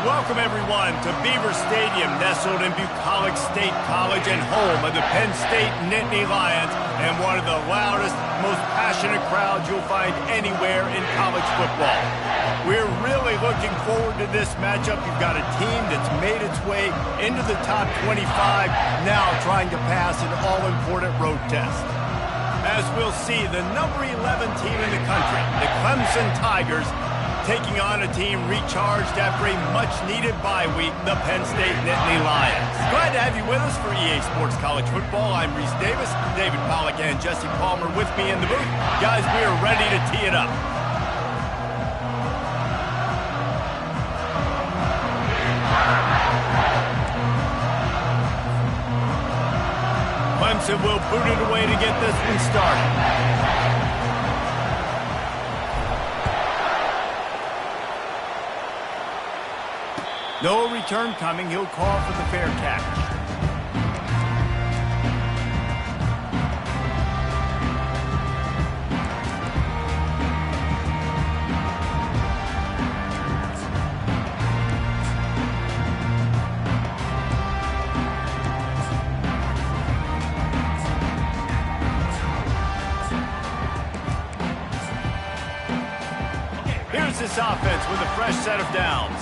Welcome, everyone, to Beaver Stadium, nestled in Bucolic State College and home of the Penn State Nittany Lions, and one of the loudest, most passionate crowds you'll find anywhere in college football. We're really looking forward to this matchup. You've got a team that's made its way into the top 25, now trying to pass an all-important road test. As we'll see, the number 11 team in the country, the Clemson Tigers, taking on a team recharged after a much-needed bye week, the Penn State Nittany Lions. Glad to have you with us for EA Sports College Football. I'm Reese Davis, David Pollack and Jesse Palmer with me in the booth. Guys, we are ready to tee it up. Clemson will boot it away to get this one started. No return coming. He'll call for the fair catch. Here's this offense with a fresh set of downs.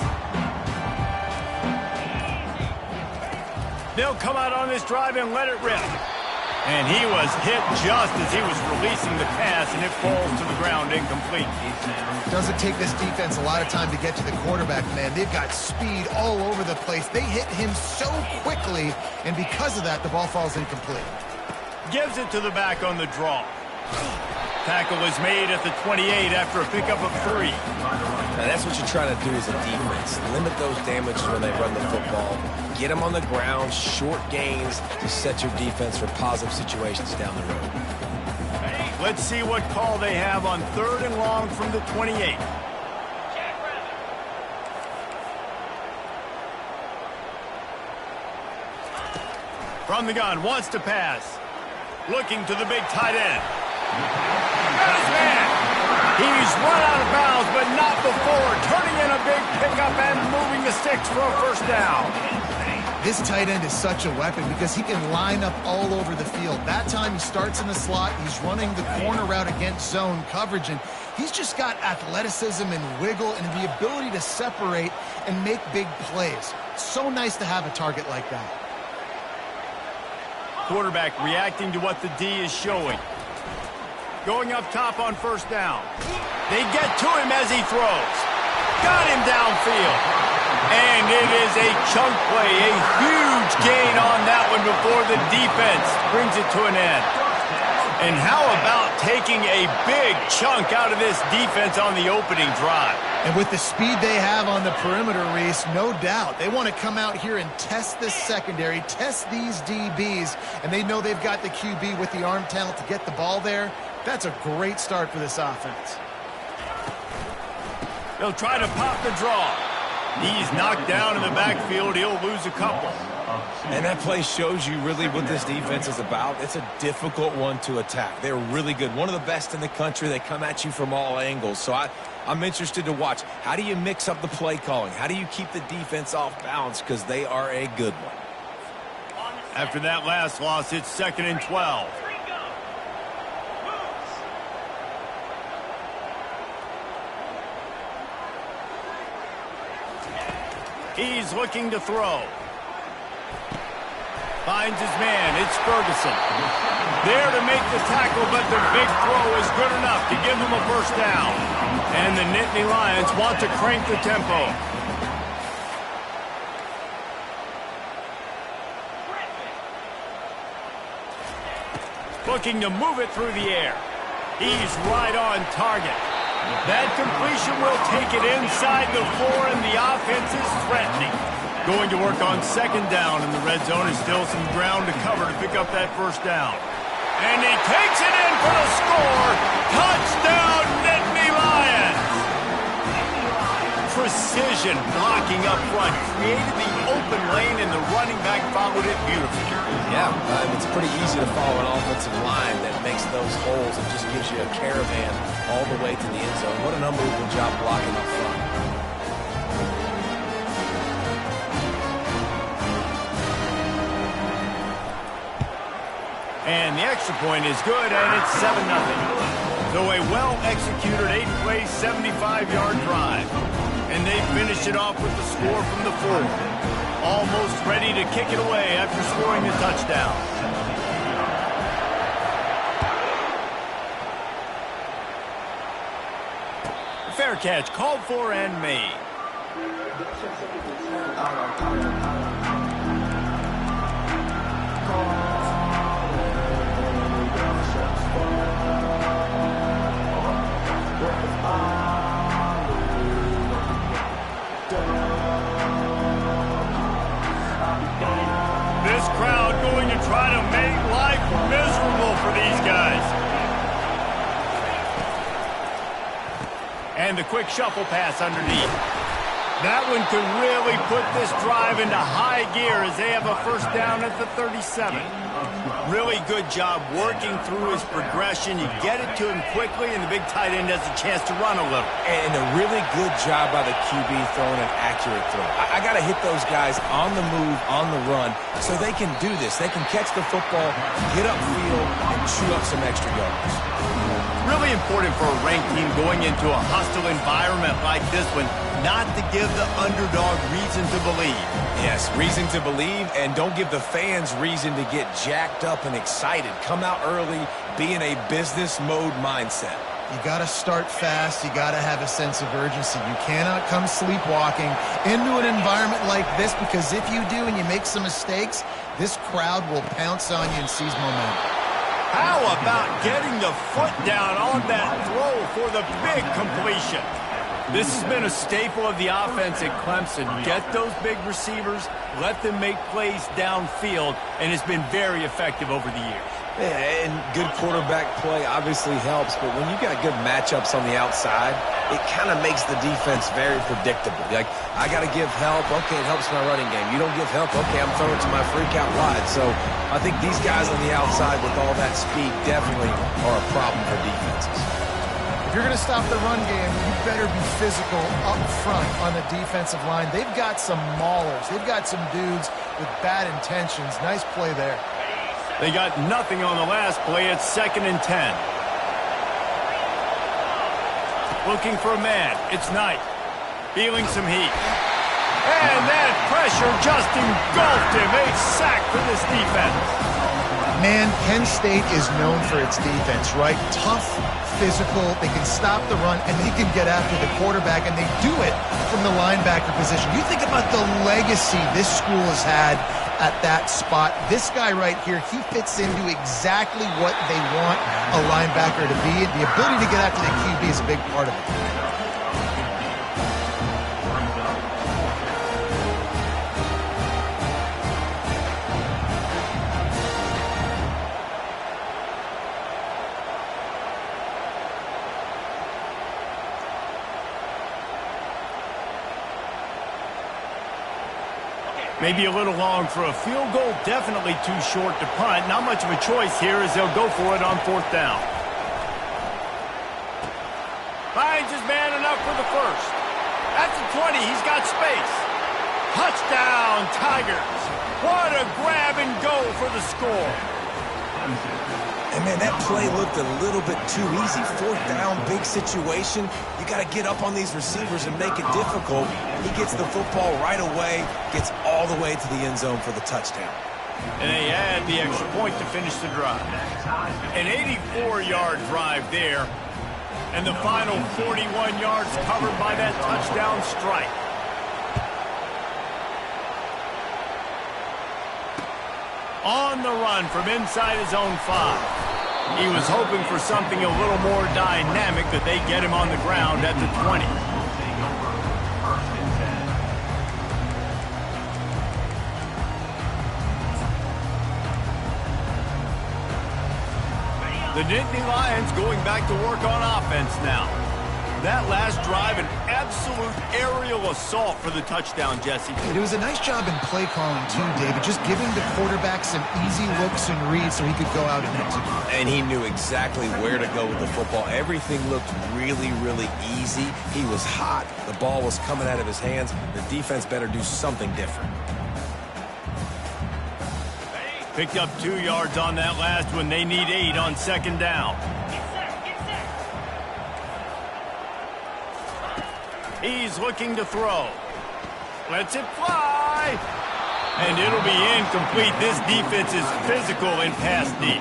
They'll come out on this drive and let it rip. And he was hit just as he was releasing the pass, and it falls to the ground incomplete. Doesn't take this defense a lot of time to get to the quarterback, man. They've got speed all over the place. They hit him so quickly, and because of that, the ball falls incomplete. Gives it to the back on the draw. Tackle is made at the 28 after a pickup of 3. Now that's what you try to do as a defense. Limit those damages when they run the football. Get them on the ground, short gains to set your defense for positive situations down the road. Let's see what call they have on 3rd and long from the 28. From the gun, wants to pass. Looking to the big tight end. He's run out of bounds, but not before. Turning in a big pickup and moving the sticks for a first down. This tight end is such a weapon because he can line up all over the field. That time he starts in the slot. He's running the corner route against zone coverage, and he's just got athleticism and wiggle and the ability to separate and make big plays. It's so nice to have a target like that. Quarterback reacting to what the D is showing. Going up top on first down. They get to him as he throws. Got him downfield. And it is a chunk play, a huge gain on that one before the defense brings it to an end. And how about taking a big chunk out of this defense on the opening drive? And with the speed they have on the perimeter, Reese, no doubt, they want to come out here and test this secondary, test these DBs, and they know they've got the QB with the arm talent to get the ball there. That's a great start for this offense. They'll try to pop the draw. He's knocked down in the backfield. He'll lose a couple. And that play shows you really what this defense is about. It's a difficult one to attack. They're really good. One of the best in the country. They come at you from all angles. So I'm interested to watch. How do you mix up the play calling? How do you keep the defense off balance? Because they are a good one. After that last loss, it's 2nd and 12. He's looking to throw. Finds his man. It's Ferguson. There to make the tackle, but the big throw is good enough to give him a first down. And the Nittany Lions want to crank the tempo. Looking to move it through the air. He's right on target. That completion will take it inside the 4, and the offense is threatening. Going to work on 2nd down, and the red zone is still some ground to cover to pick up that first down. And he takes it in for the score. Touchdown, Nittany Lions! Precision blocking up front created the open lane, and the running back followed it beautifully. Yeah, it's pretty easy to follow an offensive line that makes those holes and just gives you a caravan all the way to the end zone. What an unbelievable job blocking up front. And the extra point is good, and it's 7-0. So a well-executed 8-play, 75-yard drive. And they finish it off with the score from the 4. Almost ready to kick it away after scoring the touchdown. Fair catch called for and made. This crowd going to try to make life miserable for these guys. And the quick shuffle pass underneath. That one could really put this drive into high gear as they have a first down at the 37. Really good job working through his progression. You get it to him quickly, and the big tight end has a chance to run a little. And a really good job by the QB throwing an accurate throw. I got to hit those guys on the move, on the run, so they can do this. They can catch the football, get upfield, and chew up some extra yards. Really important for a ranked team going into a hostile environment like this one, not to give the underdog reason to believe. Yes, reason to believe, and don't give the fans reason to get jacked up and excited. Come out early, be in a business mode mindset. You got to start fast. You got to have a sense of urgency. You cannot come sleepwalking into an environment like this, because if you do and you make some mistakes, this crowd will pounce on you and seize momentum. How about getting the foot down on that throw for the big completion? This has been a staple of the offense at Clemson. Get those big receivers, let them make plays downfield, and it's been very effective over the years. Yeah, and good quarterback play obviously helps, but when you got good matchups on the outside, it kind of makes the defense very predictable. Like, I got to give help. Okay, it helps my running game. You don't give help. Okay, I'm throwing to my freak out wide. So I think these guys on the outside with all that speed definitely are a problem for defenses. If you're going to stop the run game, you better be physical up front on the defensive line. They've got some maulers. They've got some dudes with bad intentions. Nice play there. They got nothing on the last play. It's 2nd and 10. Looking for a man. It's Knight. Feeling some heat. And that pressure just engulfed him. A sack for this defense. Man, Penn State is known for its defense, right? Tough, physical. They can stop the run, and they can get after the quarterback, and they do it from the linebacker position. You think about the legacy this school has had at that spot. This guy right here, he fits into exactly what they want a linebacker to be. The ability to get after the QB is a big part of it. Maybe a little long for a field goal. Definitely too short to punt. Not much of a choice here as they'll go for it on 4th down. Finds his man enough for the first. At the 20, he's got space. Touchdown, Tigers. What a grab and go for the score. And, man, that play looked a little bit too easy. 4th down, big situation. You got to get up on these receivers and make it difficult. He gets the football right away, gets all the way to the end zone for the touchdown. And they add the extra point to finish the drive. An 84-yard drive there. And the final 41 yards covered by that touchdown strike. On the run from inside his own 5. He was hoping for something a little more dynamic, that they get him on the ground at the 20. The Nittany Lions going back to work on offense now. That last drive, an absolute aerial assault for the touchdown, Jesse. It was a nice job in play calling, too, David. Just giving the quarterback some easy looks and reads so he could go out and execute. And he knew exactly where to go with the football. Everything looked really, really easy. He was hot. The ball was coming out of his hands. The defense better do something different. Picked up 2 yards on that last one. They need 8 on second down. He's looking to throw. Lets it fly. And it'll be incomplete. This defense is physical in pass deep.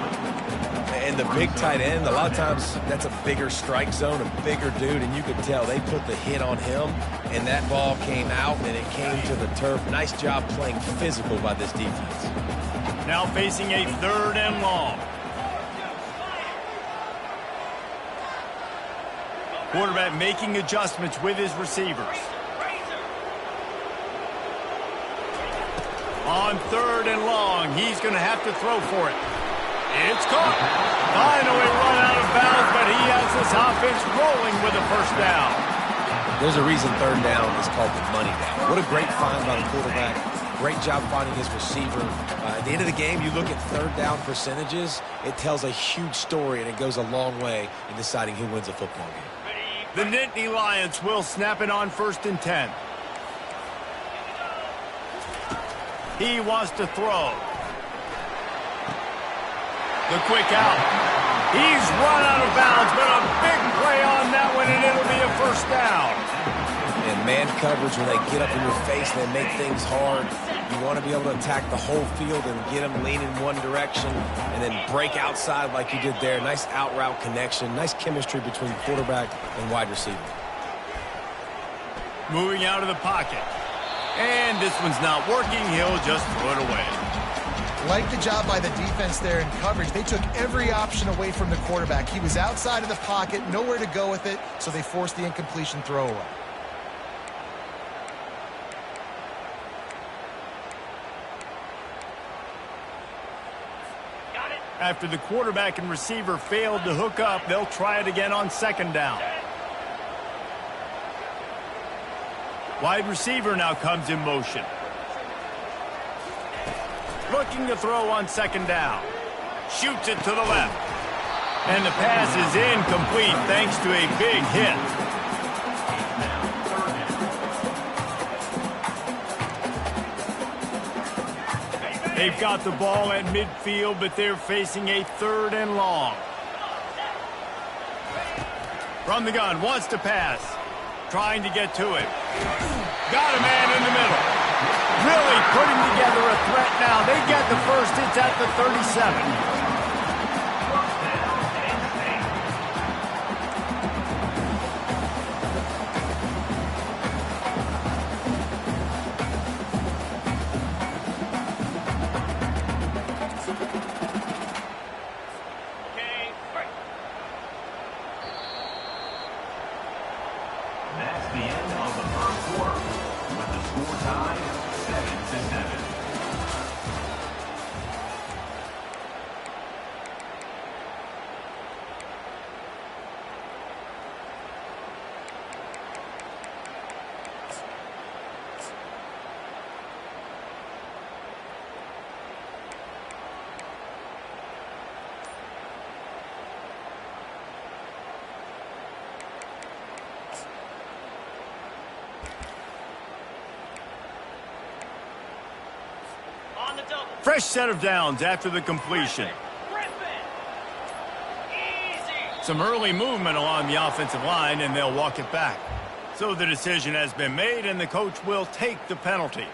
And the big tight end, a lot of times that's a bigger strike zone, a bigger dude, and you could tell they put the hit on him, and that ball came out, and it came to the turf. Nice job playing physical by this defense. Now facing a 3rd and long. Quarterback making adjustments with his receivers. On 3rd and long, he's going to have to throw for it. It's caught. Finally run out of bounds, but he has this offense rolling with a 1st down. There's a reason 3rd down is called the money down. What a great find by the quarterback. Great job finding his receiver. At the end of the game, you look at 3rd down percentages. It tells a huge story, and it goes a long way in deciding who wins a football game. The Nittany Lions will snap it on 1st and 10. He wants to throw. The quick out. He's run out of bounds, but a big play on that one, and it'll be a 1st down. And man coverage, when they get up in your face and they make things hard, you want to be able to attack the whole field and get them lean in one direction and then break outside like you did there. Nice out route connection, nice chemistry between quarterback and wide receiver. Moving out of the pocket. And this one's not working. He'll just throw it away. Like the job by the defense there in coverage. They took every option away from the quarterback. He was outside of the pocket, nowhere to go with it, so they forced the incompletion throwaway. After the quarterback and receiver failed to hook up, they'll try it again on 2nd down. Wide receiver now comes in motion. Looking to throw on 2nd down. Shoots it to the left. And the pass is incomplete thanks to a big hit. They've got the ball at midfield, but they're facing a 3rd and long. From the gun, wants to pass. Trying to get to it. Got a man in the middle. Really putting together a threat now. They get the 1st. It's at the 37. Fresh set of downs after the completion. Some early movement along the offensive line, and they'll walk it back. So the decision has been made, and the coach will take the penalty.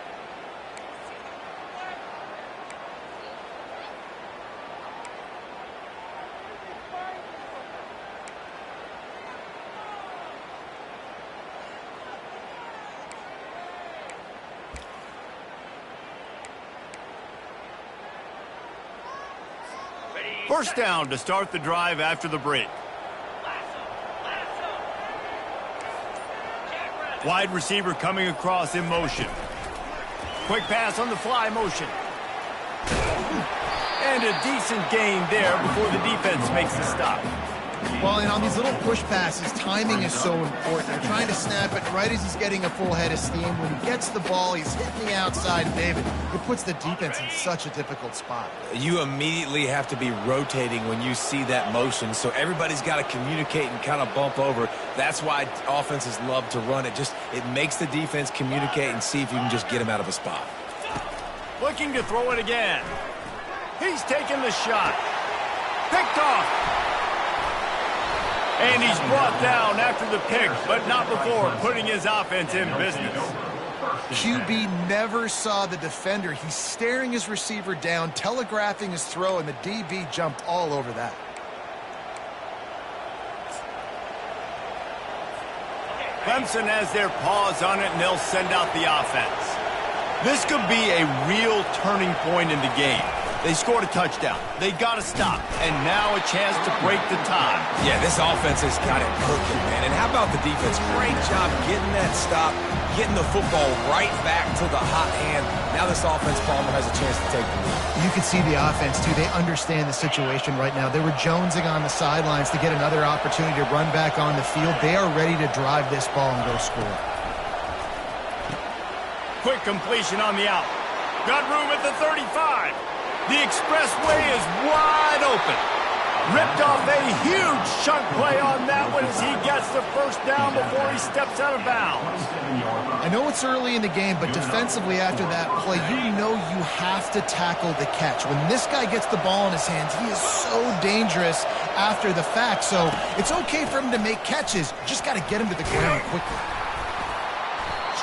First down to start the drive after the break. Wide receiver coming across in motion. Quick pass on the fly motion. And a decent gain there before the defense makes the stop. Well, and on these little push passes, timing is so important. They're trying to snap it right as he's getting a full head of steam. When he gets the ball, he's hitting the outside, David. It puts the defense in such a difficult spot. You immediately have to be rotating when you see that motion, so everybody's got to communicate and kind of bump over. That's why offenses love to run it. It makes the defense communicate and see if you can just get him out of a spot. Looking to throw it again. He's taking the shot. Picked off. And he's brought down after the pick, but not before putting his offense in business. QB never saw the defender. He's staring his receiver down, telegraphing his throw, and the DB jumped all over that. Clemson has their paws on it, and they'll send out the offense. This could be a real turning point in the game. They scored a touchdown. They got to stop. And now a chance to break the tie. Yeah, this offense has got it cooking, man. And how about the defense? Great job getting that stop, getting the football right back to the hot hand. Now this offense, Palmer, has a chance to take the lead. You can see the offense, too. They understand the situation right now. They were jonesing on the sidelines to get another opportunity to run back on the field. They are ready to drive this ball and go score. Quick completion on the out. Got room at the 35. The expressway is wide open. Ripped off a huge chunk play on that one as he gets the first down before he steps out of bounds. I know it's early in the game, but defensively after that play, you know you have to tackle the catch. When this guy gets the ball in his hands, he is so dangerous after the fact. So it's okay for him to make catches. Just got to get him to the ground quickly.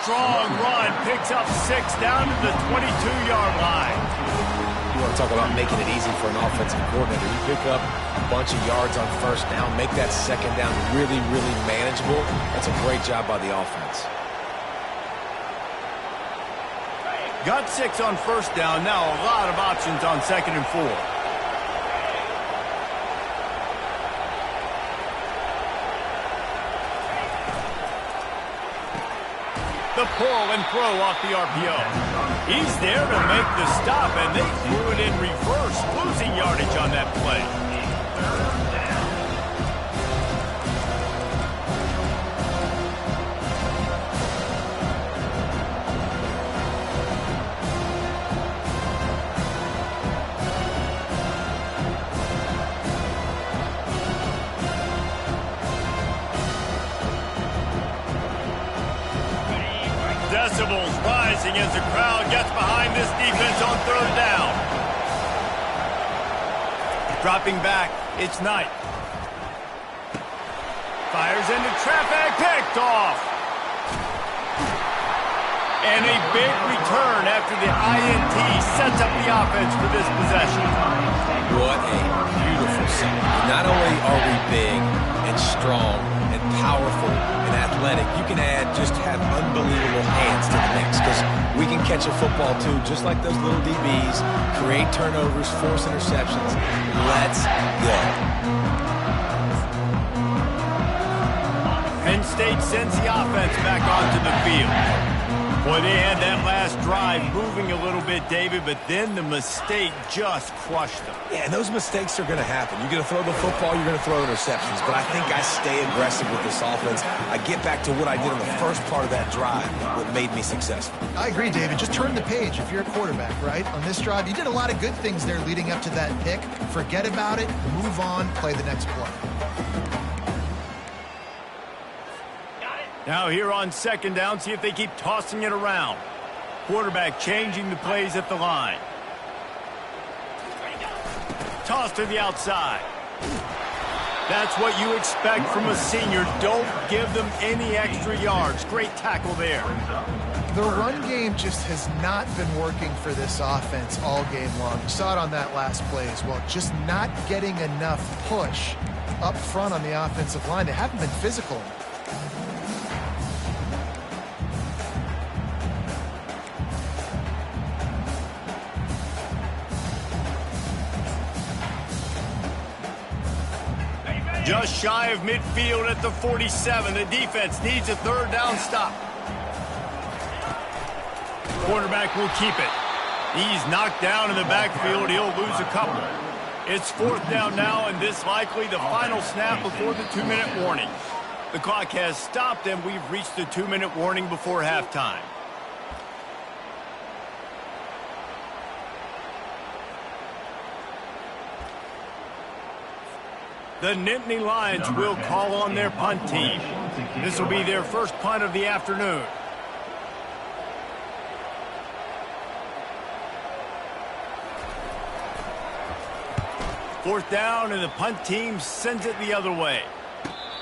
Strong run, picks up 6 down to the 22-yard line. You want to talk about making it easy for an offensive coordinator. You pick up a bunch of yards on first down, make that second down really, really manageable. That's a great job by the offense. Got 6 on first down. Now a lot of options on 2nd and 4. The pull and throw off the RPO. He's there to make the stop, and they threw it in reverse, losing yardage on that play. Decibels rising as the crowd gets behind this defense on 3rd down. Dropping back, it's Knight. Fires into traffic, picked off. And a big return after the INT sets up the offense for this possession. What a beautiful sight. Not only are we big and strong and powerful and athletic, you can just have unbelievable hands to the mix because we can catch a football too, just like those little DBs, create turnovers, force interceptions. Let's go. Penn State sends the offense back onto the field. Boy, they had that last drive moving a little bit, David, but then the mistake just crushed them. Yeah, and those mistakes are going to happen. You're going to throw the football, you're going to throw interceptions, but I think I stay aggressive with this offense. I get back to what I did in the first part of that drive, what made me successful. I agree, David. Just turn the page if you're a quarterback, right? On this drive, you did a lot of good things there leading up to that pick. Forget about it, move on, play the next play. Now here on 2nd down, see if they keep tossing it around. Quarterback changing the plays at the line. Toss to the outside. That's what you expect from a senior. Don't give them any extra yards. Great tackle there. The run game just has not been working for this offense all game long. You saw it on that last play as well. Just not getting enough push up front on the offensive line. They haven't been physical enough. Just shy of midfield at the 47. The defense needs a 3rd down stop. Quarterback will keep it. He's knocked down in the backfield. He'll lose a couple. It's 4th down now, and this likely the final snap before the 2-minute warning. The clock has stopped, and we've reached the 2-minute warning before halftime. The Nittany Lions will call on their punt team. This will be their first punt of the afternoon. 4th down, and the punt team sends it the other way.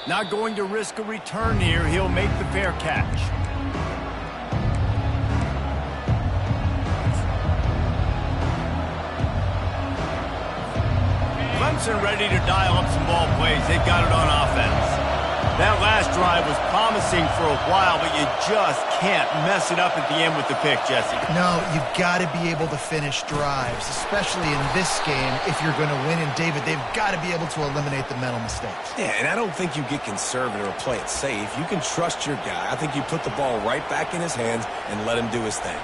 Not going to risk a return here. He'll make the fair catch. Clemson ready to dial up some ball plays. They've got it on offense. That last drive was promising for a while, but you just can't mess it up at the end with the pick, Jesse. No, you've got to be able to finish drives, especially in this game if you're going to win. And, David, they've got to be able to eliminate the mental mistakes. Yeah, and I don't think you get conservative or play it safe. You can trust your guy. I think you put the ball right back in his hands and let him do his thing.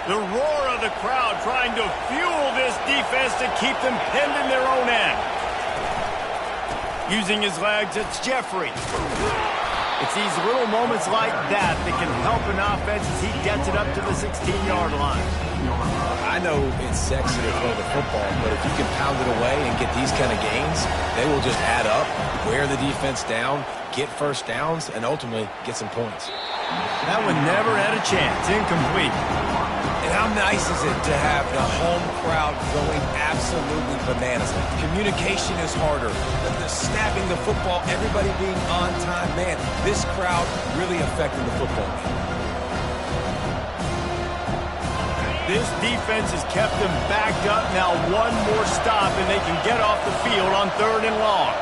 The roar of the crowd trying to fuel this defense to keep them pinned in their own end. Using his legs, it's Jeffrey. It's these little moments like that that can help an offense as he gets it up to the 16-yard line. I know it's sexy to throw the football, but if you can pound it away and get these kind of gains, they will just add up, wear the defense down, get first downs, and ultimately get some points. That one never had a chance. Incomplete. And how nice is it to have the home crowd going absolutely bananas? Communication is harder. The snapping the football, everybody being on time. Man, this crowd really affecting the football game. This defense has kept them backed up. Now one more stop, and they can get off the field on 3rd and long.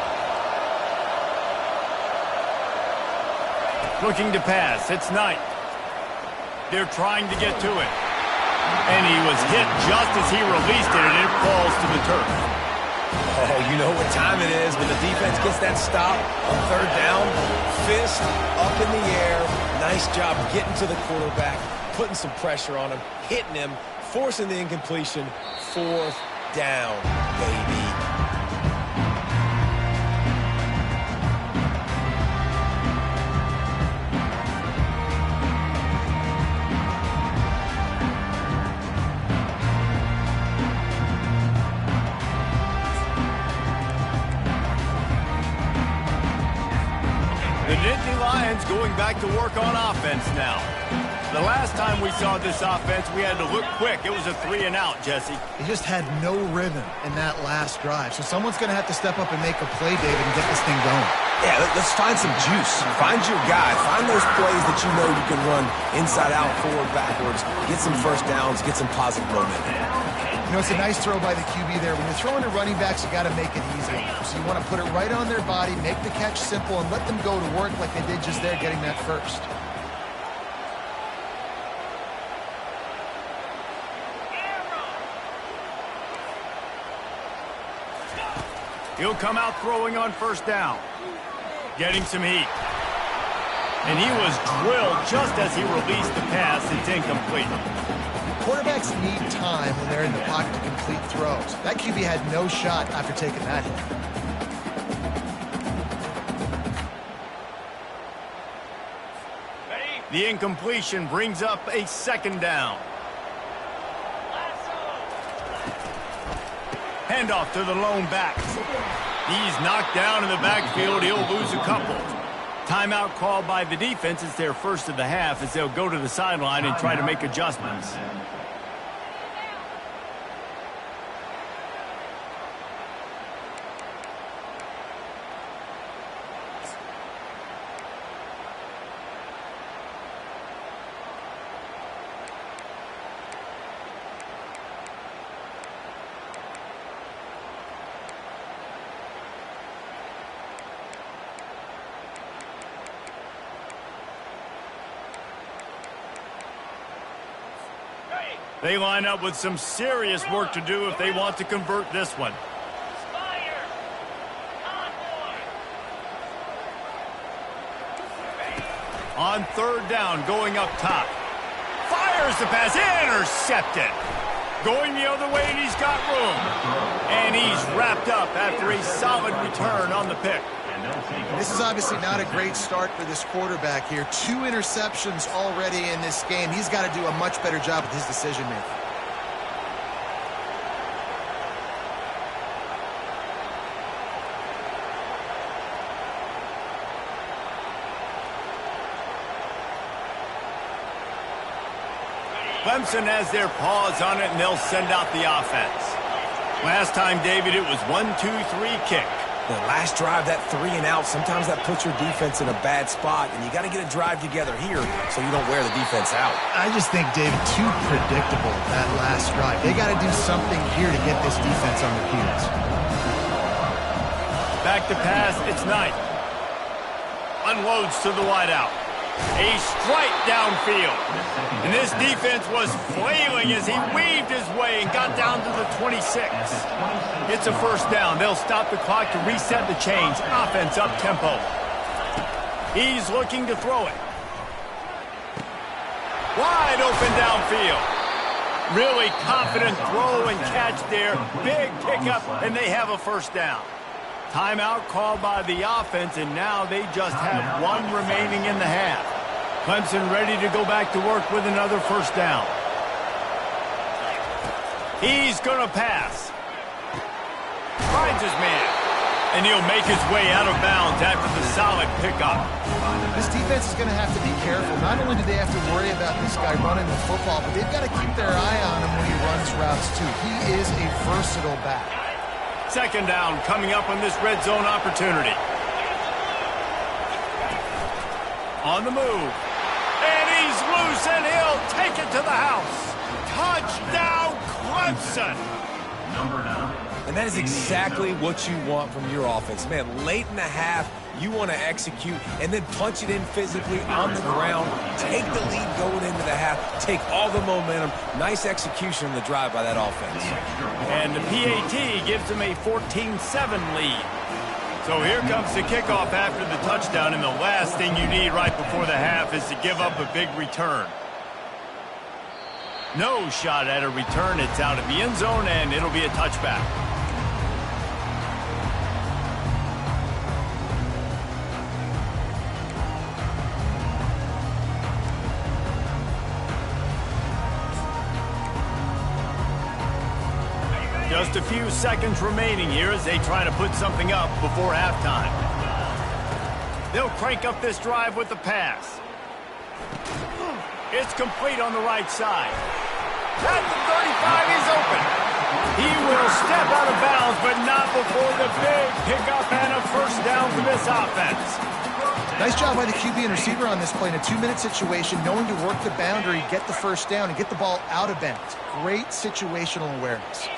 Looking to pass. It's Knight. They're trying to get to it. And he was hit just as he released it, and it falls to the turf. Oh, you know what time it is when the defense gets that stop on 3rd down. Fist up in the air. Nice job getting to the quarterback, putting some pressure on him, hitting him, forcing the incompletion. 4th down, baby. The Nittany Lions going back to work on offense now. The last time we saw this offense, we had to look quick. It was a 3-and-out, Jesse. He just had no rhythm in that last drive. So someone's going to have to step up and make a play, David, and get this thing going. Yeah, let's find some juice. Find your guy. Find those plays that you know you can run inside out, forward, backwards. Get some first downs. Get some positive momentum. You know, it's a nice throw by the QB there. When you're throwing to running backs, you got to make it easy. So you want to put it right on their body, make the catch simple, and let them go to work like they did just there, getting that first. He'll come out throwing on 1st down. Getting some heat. And he was drilled just as he released the pass. It's incomplete. Quarterbacks need time when they're in the pocket to complete throws. That QB had no shot after taking that hit. The incompletion brings up a 2nd down. Handoff to the lone back. He's knocked down in the backfield. He'll lose a couple. Timeout called by the defense. It's their first of the half as they'll go to the sideline and try to make adjustments. They line up with some serious work to do if they want to convert this one. On 3rd down, going up top. Fires the pass, intercepted. Going the other way, and he's got room. And he's wrapped up after a solid return on the pick. This is obviously not a great start for this quarterback here. 2 interceptions already in this game. He's got to do a much better job with his decision-making. Clemson has their paws on it, and they'll send out the offense. Last time, David, it was 1-2-3 kick. The last drive, that 3 and out, sometimes that puts your defense in a bad spot, and you got to get a drive together here so you don't wear the defense out. I just think, David, too predictable, that last drive. They got to do something here to get this defense on their heels. Back to pass, it's Knight. Unloads to the wideout. A strike downfield. And this defense was flailing as he weaved his way and got down to the 26. It's a first down. They'll stop the clock to reset the chains. Offense up tempo. He's looking to throw it. Wide open downfield. Really confident throw and catch there. Big pickup, and they have a first down. Timeout called by the offense, and now they just have one remaining in the half. Clemson ready to go back to work with another first down. He's going to pass. Finds his man. And he'll make his way out of bounds after the solid pickup. This defense is going to have to be careful. Not only do they have to worry about this guy running the football, but they've got to keep their eye on him when he runs routes too. He is a versatile back. Second down coming up on this red zone opportunity. On the move. And he's loose, and he'll take it to the house. Touchdown, Clemson. And that is exactly what you want from your offense. Man, late in the half, you want to execute and then punch it in physically on the ground. Take the lead going into the half. Take all the momentum. Nice execution on the drive by that offense. And the PAT gives them a 14-7 lead. So here comes the kickoff after the touchdown, and the last thing you need right before the half is to give up a big return. No shot at a return. It's out of the end zone, and it'll be a touchback. Just a few seconds remaining here as they try to put something up before halftime. They'll crank up this drive with the pass. It's complete on the right side. At the 35, he's open. He will step out of bounds, but not before the big pickup and a first down for this offense. Nice job by the QB and receiver on this play in a 2-minute situation, knowing to work the boundary, get the first down, and get the ball out of bounds. Great situational awareness.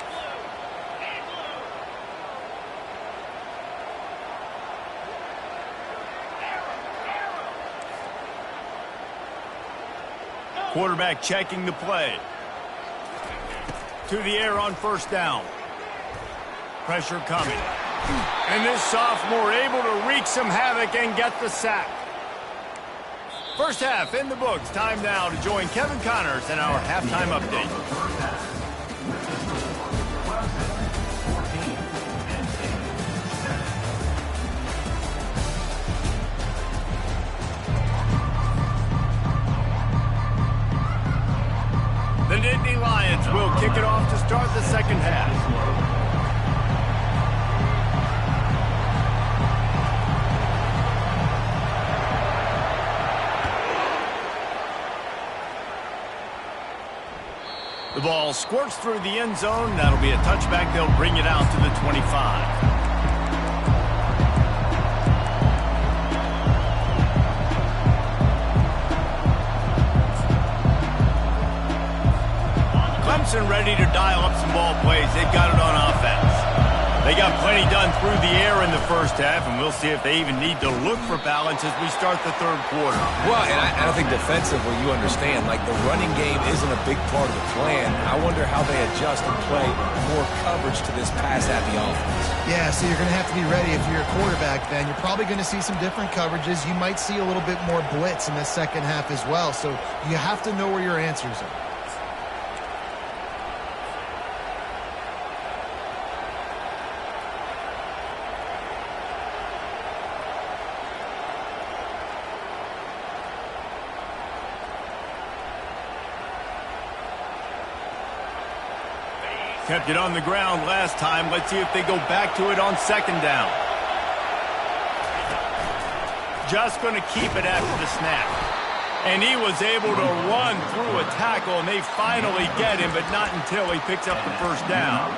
Quarterback checking the play. To the air on first down. Pressure coming. And this sophomore able to wreak some havoc and get the sack. First half in the books. Time now to join Kevin Connors in our halftime update. The Nittany Lions will kick it off to start the second half. The ball squirts through the end zone. That'll be a touchback. They'll bring it out to the 25. Clemson ready to dial up some ball plays. They've got it on offense. They got plenty done through the air in the first half, and we'll see if they even need to look for balance as we start the third quarter. Well, and I think defensively, you understand, like the running game isn't a big part of the plan. I wonder how they adjust and play more coverage to this pass-happy offense. Yeah, so you're going to have to be ready if you're a quarterback then. You're probably going to see some different coverages. You might see a little bit more blitz in the second half as well, so you have to know where your answers are. Kept it on the ground last time. Let's see if they go back to it on second down. Just going to keep it after the snap. And he was able to run through a tackle, and they finally get him, but not until he picks up the first down.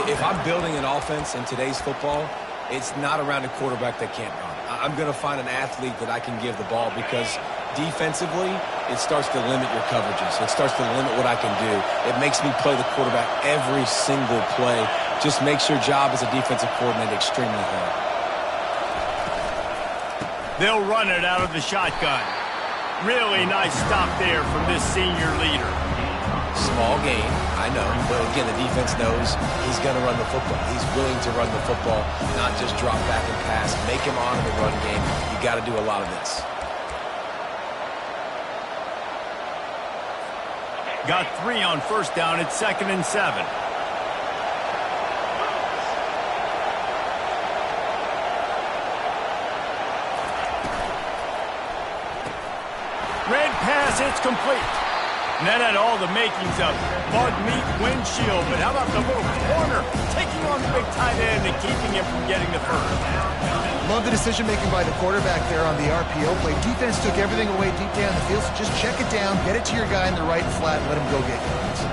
If I'm building an offense in today's football, it's not around a quarterback that can't run. I'm going to find an athlete that I can give the ball because defensively, it starts to limit your coverages. It starts to limit what I can do. It makes me play the quarterback every single play. Just makes your job as a defensive coordinator extremely hard. They'll run it out of the shotgun. Really nice stop there from this senior leader. Small gain, I know, but again, the defense knows he's going to run the football. He's willing to run the football, not just drop back and pass. Make him honor the run game. You got to do a lot of this. Got 3 on first down. It's 2nd and 7. Red pass, it's complete. And that had all the makings of bug meat windshield. But how about the little corner taking on the big tight end and keeping him from getting the first? Love the decision-making by the quarterback there on the RPO play. Defense took everything away deep down the field, so just check it down, get it to your guy in the right flat, and let him go get yards.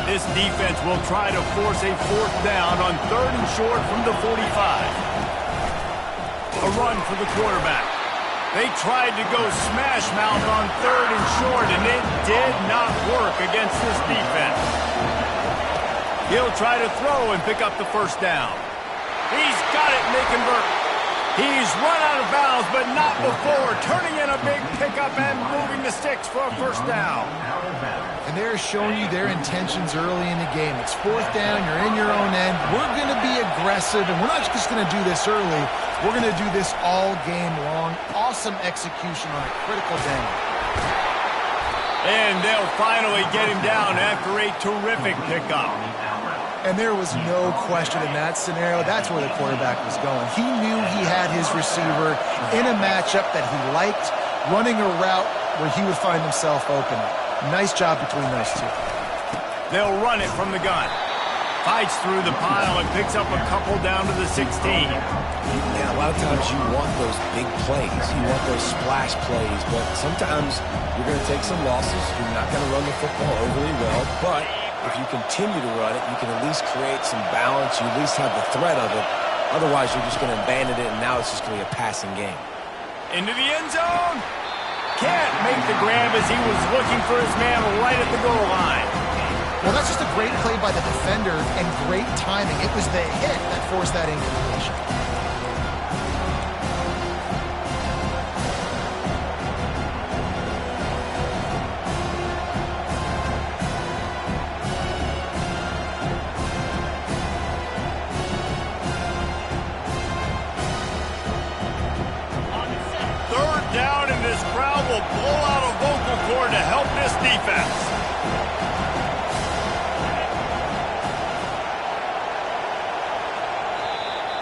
This defense will try to force a 4th down on 3rd and short from the 45. A run for the quarterback. They tried to go smash mouth on 3rd and short, and it did not work against this defense. He'll try to throw and pick up the first down. He's got it, and they convert. He's run out of bounds, but not before turning in a big pickup and moving the sticks for a first down. And they're showing you their intentions early in the game. It's 4th down, you're in your own end. We're going to be aggressive, and we're not just going to do this early. We're going to do this all game long. Awesome execution on a critical down. And they'll finally get him down after a terrific pickup. And there was no question in that scenario. That's where the quarterback was going. He knew he had his receiver in a matchup that he liked, running a route where he would find himself open. Nice job between those two. They'll run it from the gun. Fights through the pile and picks up a couple down to the 16. Yeah, a lot of times you want those big plays. You want those splash plays, but sometimes you're going to take some losses. You're not going to run the football overly well, but if you continue to run it, you can at least create some balance. You at least have the threat of it. Otherwise, you're just going to abandon it, and now it's just going to be a passing game. Into the end zone. Can't make the grab as he was looking for his man right at the goal line. Well, that's just a great play by the defender and great timing. It was the hit that forced that incompletion. Will blow out a vocal cord to help this defense.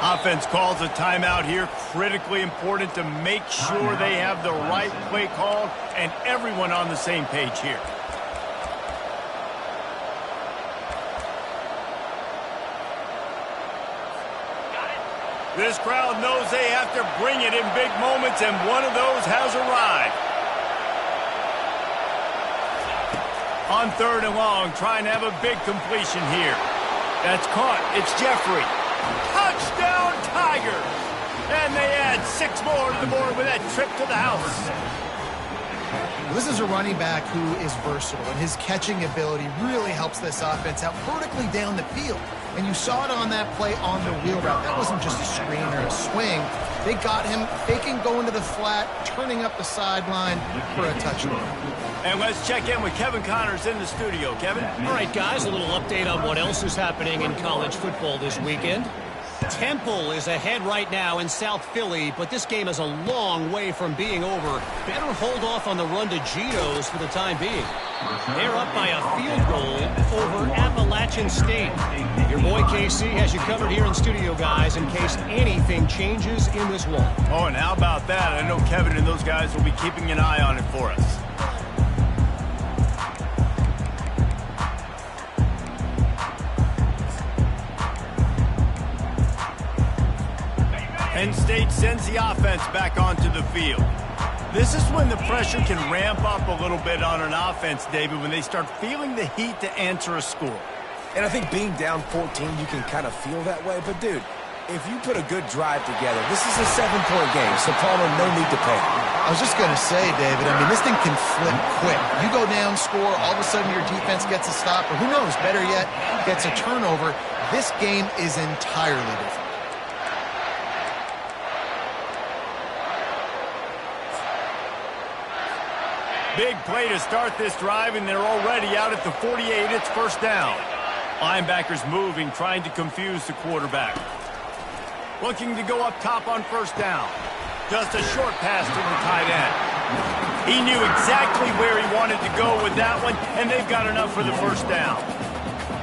Offense calls a timeout here. Critically important to make sure they have the right play called and everyone on the same page here. This crowd knows they have to bring it in big moments, and one of those has arrived. On 3rd and long, trying to have a big completion here. That's caught. It's Jeffrey. Touchdown, Tigers! And they add 6 more to the board with that trip to the house. Well, this is a running back who is versatile, and his catching ability really helps this offense out vertically down the field. And you saw it on that play on the wheel route. That wasn't just a screen or a swing. They got him faking going to the flat, turning up the sideline for a touchdown. And let's check in with Kevin Connors in the studio. Kevin? All right, guys, a little update on what else is happening in college football this weekend. Temple is ahead right now in South Philly, but this game is a long way from being over. Better hold off on the run to Geno's for the time being. They're up by a field goal over Appalachian State. Your boy KC has you covered here in studio, guys, in case anything changes in this one. Oh, and how about that? I know Kevin and those guys will be keeping an eye on it for us. Penn State sends the offense back onto the field. This is when the pressure can ramp up a little bit on an offense, David, when they start feeling the heat to answer a score. And I think being down 14, you can kind of feel that way. But, dude, if you put a good drive together, this is a 7-point game, so Palmer, no need to panic. I was just going to say, David, I mean, this thing can flip quick. You go down, score, all of a sudden your defense gets a stop, or who knows, better yet, gets a turnover. This game is entirely different. Big play to start this drive, and they're already out at the 48. It's first down. Linebackers moving, trying to confuse the quarterback. Looking to go up top on first down. Just a short pass to the tight end. He knew exactly where he wanted to go with that one, and they've got enough for the first down.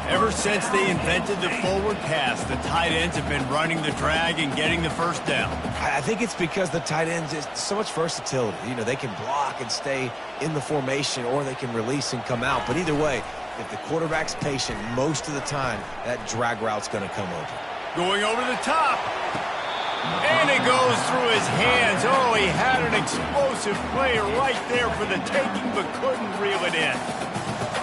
Ever since they invented the forward pass, the tight ends have been running the drag and getting the first down. I think it's because the tight ends is so much versatility. You know, they can block and stay in the formation, or they can release and come out. But either way, if the quarterback's patient most of the time, that drag route's going to come open. Going over the top. And it goes through his hands. Oh, he had an explosive play right there for the taking, but couldn't reel it in.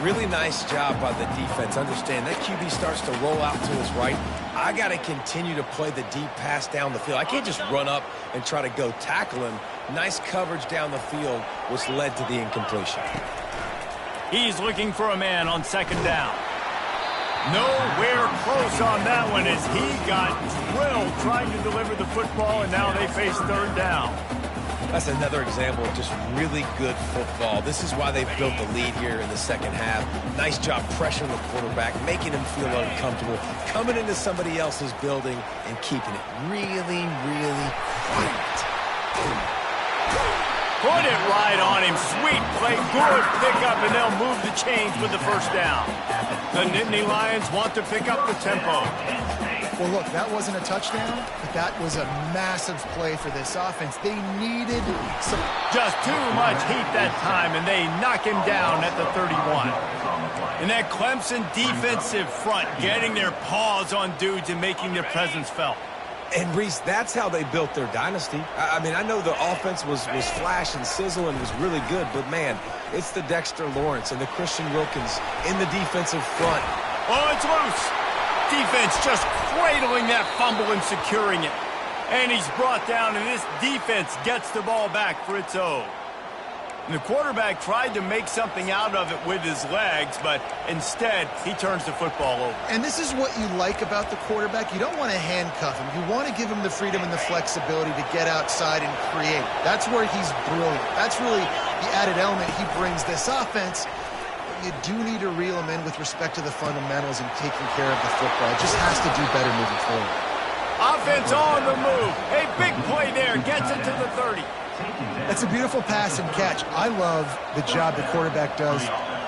Really nice job by the defense. Understand, that QB starts to roll out to his right. I got to continue to play the deep pass down the field. I can't just run up and try to go tackle him. Nice coverage down the field, which led to the incompletion. He's looking for a man on second down. Nowhere close on that one as he got drilled trying to deliver the football, and now they face third down. That's another example of just really good football. This is why they've built the lead here in the second half. Nice job pressuring the quarterback, making him feel uncomfortable, coming into somebody else's building and keeping it really, really quiet. Put it right on him. Sweet play, good pickup, and they'll move the chains with the first down. The Nittany Lions want to pick up the tempo. Well, look, that wasn't a touchdown, but that was a massive play for this offense. They needed some... Just too much heat that time, and they knock him down at the 31. And that Clemson defensive front getting their paws on dudes and making their presence felt. And, Reese, that's how they built their dynasty. I mean, I know the offense was flash and sizzle and was really good, but, man, it's the Dexter Lawrence and the Christian Wilkins in the defensive front. Oh, it's loose. Defense just cradling that fumble and securing it. And he's brought down, and this defense gets the ball back for its own. And the quarterback tried to make something out of it with his legs, but instead, he turns the football over. And this is what you like about the quarterback. You don't want to handcuff him. You want to give him the freedom and the flexibility to get outside and create. That's where he's brilliant. That's really the added element he brings this offense. You do need to reel him in with respect to the fundamentals and taking care of the football. It just has to do better moving forward. Offense on the move. A big play there. Gets it to the 30. That's a beautiful pass and catch. I love the job the quarterback does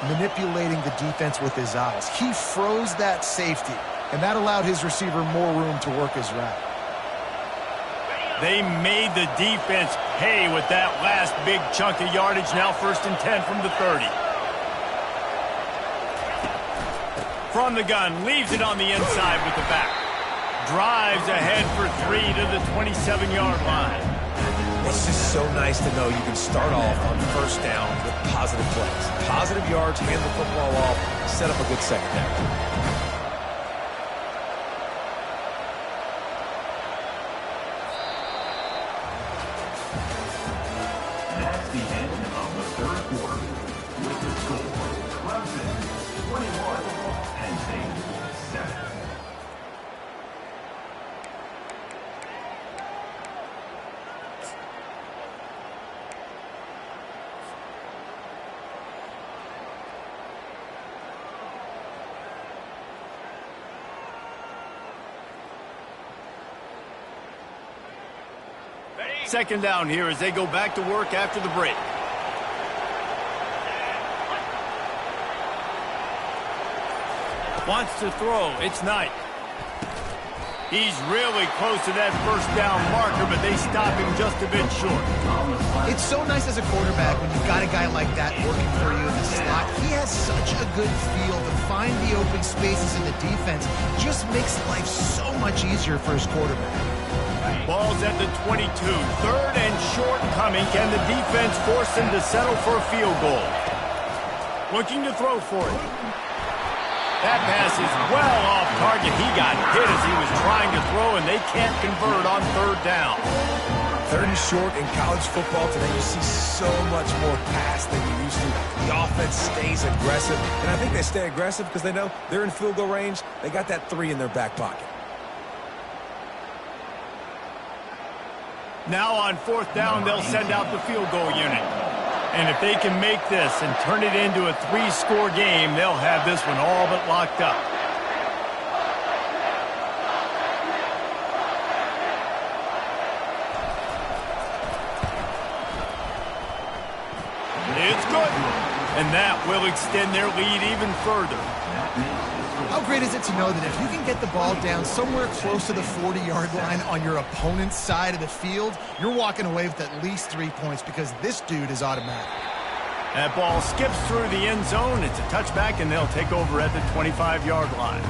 manipulating the defense with his eyes. He froze that safety, and that allowed his receiver more room to work his route. They made the defense pay with that last big chunk of yardage. Now 1st and 10 from the 30. From the gun, leaves it on the inside with the back. Drives ahead for 3 to the 27-yard line. It's just so nice to know you can start off on first down with positive plays. Positive yards, hand the football off, set up a good secondary. That's the end of the third quarter. With the score, Clemson 21, Penn State 7. Second down here as they go back to work after the break. Wants to throw. It's Knight. He's really close to that first down marker, but they stop him just a bit short. It's so nice as a quarterback when you've got a guy like that working for you in the slot. He has such a good feel to find the open spaces in the defense. Just makes life so much easier for his quarterback. Ball's at the 22. Third and short coming. Can the defense force them to settle for a field goal? Looking to throw for it. That pass is well off target. He got hit as he was trying to throw, and they can't convert on third down. Third and short in college football today, you see so much more pass than you used to. The offense stays aggressive, and I think they stay aggressive because they know they're in field goal range. They got that 3 in their back pocket. Now on fourth down, they'll send out the field goal unit. And if they can make this and turn it into a 3-score game, they'll have this one all but locked up. It's good. And that will extend their lead even further. How great is it to know that if you can get the ball down somewhere close to the 40-yard line on your opponent's side of the field, you're walking away with at least 3 points because this dude is automatic. That ball skips through the end zone. It's a touchback, and they'll take over at the 25-yard line.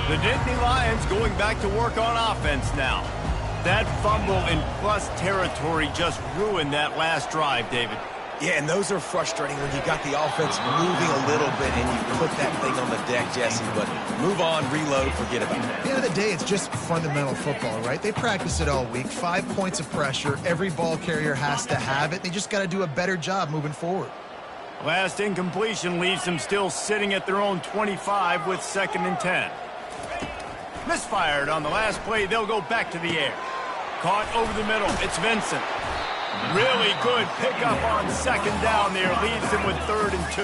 The Nittany Lions going back to work on offense now. That fumble in plus territory just ruined that last drive, David. Yeah, and those are frustrating when you got the offense moving a little bit and you put that thing on the deck, Jesse. But move on, reload, forget about it. At the end of the day, it's just fundamental football, right? They practice it all week. 5 points of pressure. Every ball carrier has to have it. They just got to do a better job moving forward. Last incompletion leaves them still sitting at their own 25 with 2nd and 10. Misfired on the last play. They'll go back to the air. Caught over the middle. It's Vincent. Really good pickup on 2nd down there. Leaves them with 3rd and 2.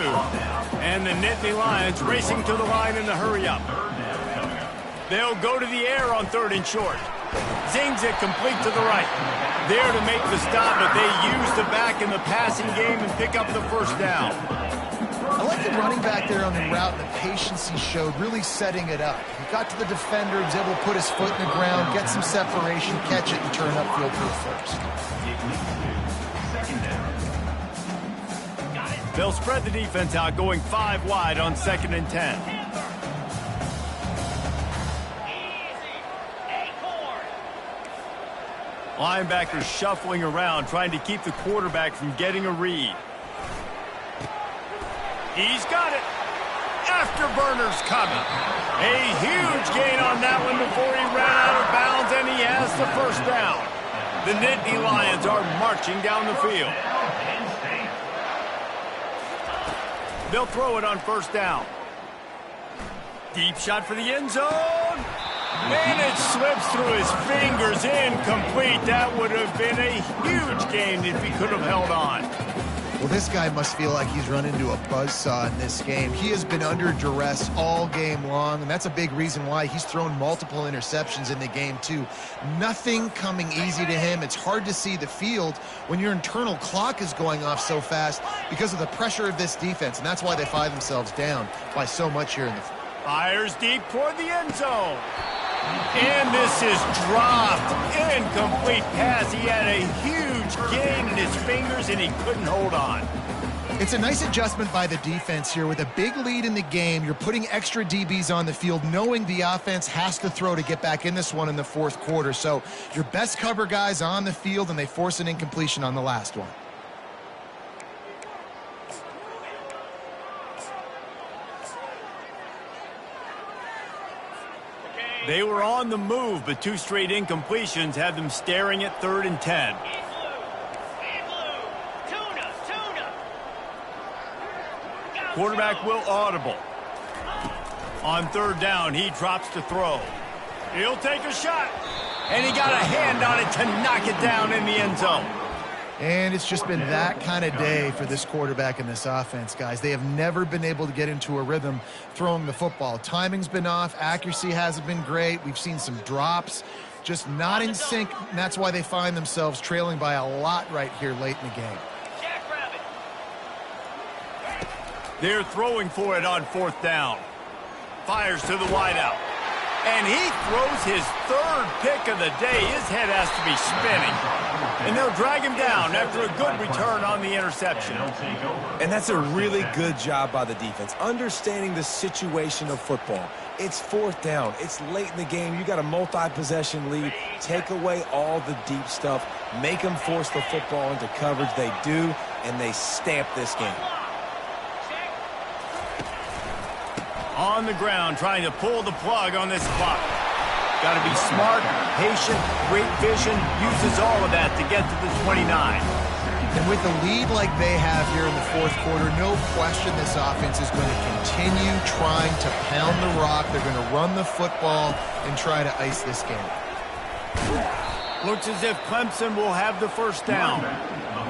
And the Nittany Lions racing to the line in the hurry-up. They'll go to the air on 3rd and short. Zings it complete to the right. There to make the stop, but they use the back in the passing game and pick up the 1st down. I like the running back there on the route and the patience he showed, really setting it up. He got to the defender, he was able to put his foot in the ground, get some separation, catch it, and turn upfield for the 1st. They'll spread the defense out, going 5 wide on 2nd and 10. Linebackers shuffling around, trying to keep the quarterback from getting a read. He's got it. Afterburner's coming. A huge gain on that one before he ran out of bounds, and he has the 1st down. The Nittany Lions are marching down the field. They'll throw it on 1st down. Deep shot for the end zone. And it slips through his fingers, incomplete. That would have been a huge gain if he could have held on. Well, this guy must feel like he's run into a buzzsaw in this game. He has been under duress all game long, and that's a big reason why he's thrown multiple interceptions in the game, too. Nothing coming easy to him. It's hard to see the field when your internal clock is going off so fast because of the pressure of this defense, and that's why they find themselves down by so much here in the field. Fires deep toward the end zone. And this is dropped. Incomplete pass. He had a huge gain in his fingers, and he couldn't hold on. It's a nice adjustment by the defense here. With a big lead in the game, you're putting extra DBs on the field, knowing the offense has to throw to get back in this one in the 4th quarter. So your best cover guys on the field, and they force an incompletion on the last one. They were on the move, but 2 straight incompletions had them staring at 3rd and 10. Quarterback will audible. On 3rd down, he drops to throw. He'll take a shot. And he got a hand on it to knock it down in the end zone. And it's just been that kind of day for this quarterback and this offense, guys. They have never been able to get into a rhythm throwing the football. Timing's been off. Accuracy hasn't been great. We've seen some drops, just not in sync. And that's why they find themselves trailing by a lot right here late in the game. They're throwing for it on 4th down. Fires to the wideout. And he throws his third pick of the day. His head has to be spinning. And they'll drag him down after a good return on the interception. And that's a really good job by the defense, understanding the situation of football. It's fourth down. It's late in the game. You got a multi-possession lead. Take away all the deep stuff. Make them force the football into coverage. They do, and they stamp this game. On the ground, trying to pull the plug on this clock. Got to be smart, patient, great vision, uses all of that to get to the 29. And with the lead like they have here in the fourth quarter, no question this offense is going to continue trying to pound the rock. They're going to run the football and try to ice this game. Looks as if Clemson will have the first down.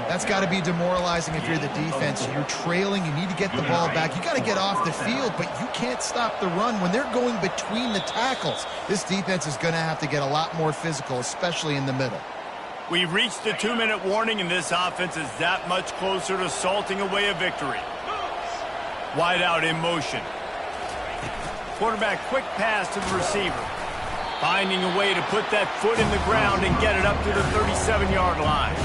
That's got to be demoralizing if you're the defense. You're trailing. You need to get the ball back. You got to get off the field, but you can't stop the run. When they're going between the tackles, this defense is going to have to get a lot more physical, especially in the middle. We've reached the 2-minute warning, and this offense is that much closer to salting away a victory. Wide out in motion. Quarterback quick pass to the receiver. Finding a way to put that foot in the ground and get it up to the 37-yard line.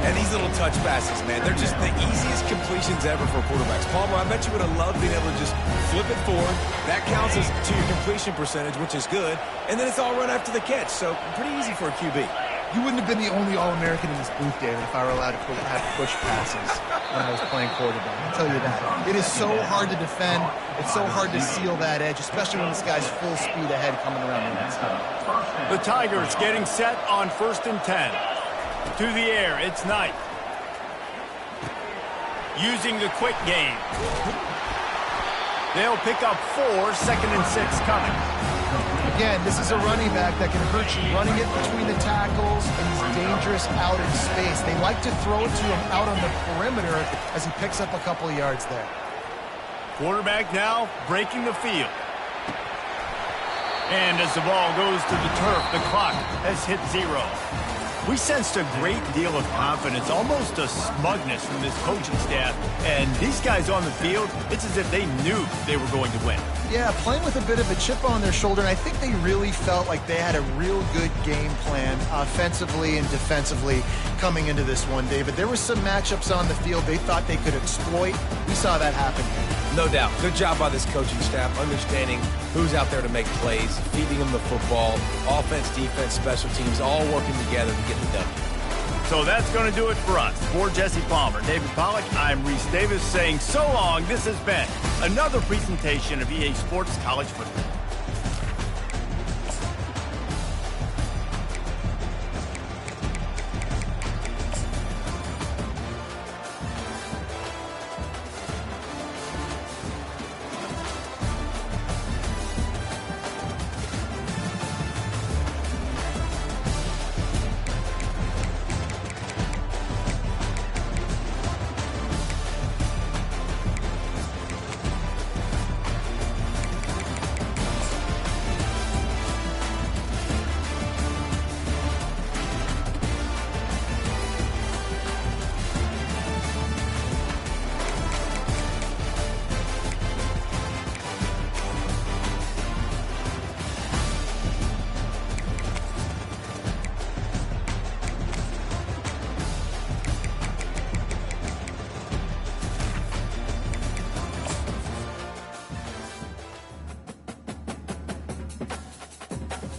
And these little touch passes, man, they're just the easiest completions ever for quarterbacks. Palmer, I bet you would have loved being able to just flip it forward. That counts as to your completion percentage, which is good. And then it's all run after the catch, so pretty easy for a QB. You wouldn't have been the only All-American in this booth, David, if I were allowed to have push passes when I was playing quarterback. I'll tell you that. It is so hard to defend. It's so hard to seal that edge, especially when this guy's full speed ahead coming around the inside. The Tigers getting set on 1st and 10. To the air, it's Knight. Using the quick game. They'll pick up 4, 2nd and 6 coming. Again, this is a running back that can hurt you running it between the tackles, and he's dangerous out in space. They like to throw it to him out on the perimeter as he picks up a couple of yards there. Quarterback now breaking the field. And as the ball goes to the turf, the clock has hit 0. We sensed a great deal of confidence, almost a smugness from this coaching staff. And these guys on the field, it's as if they knew they were going to win. Yeah, playing with a bit of a chip on their shoulder, and I think they really felt like they had a real good game plan offensively and defensively coming into this one, David. There were some matchups on the field they thought they could exploit. We saw that happen here. No doubt. Good job by this coaching staff, understanding who's out there to make plays, feeding them the football, offense, defense, special teams, all working together to get it done. So that's going to do it for us. For Jesse Palmer, David Pollack, I'm Reese Davis saying so long. This has been another presentation of EA Sports College Football.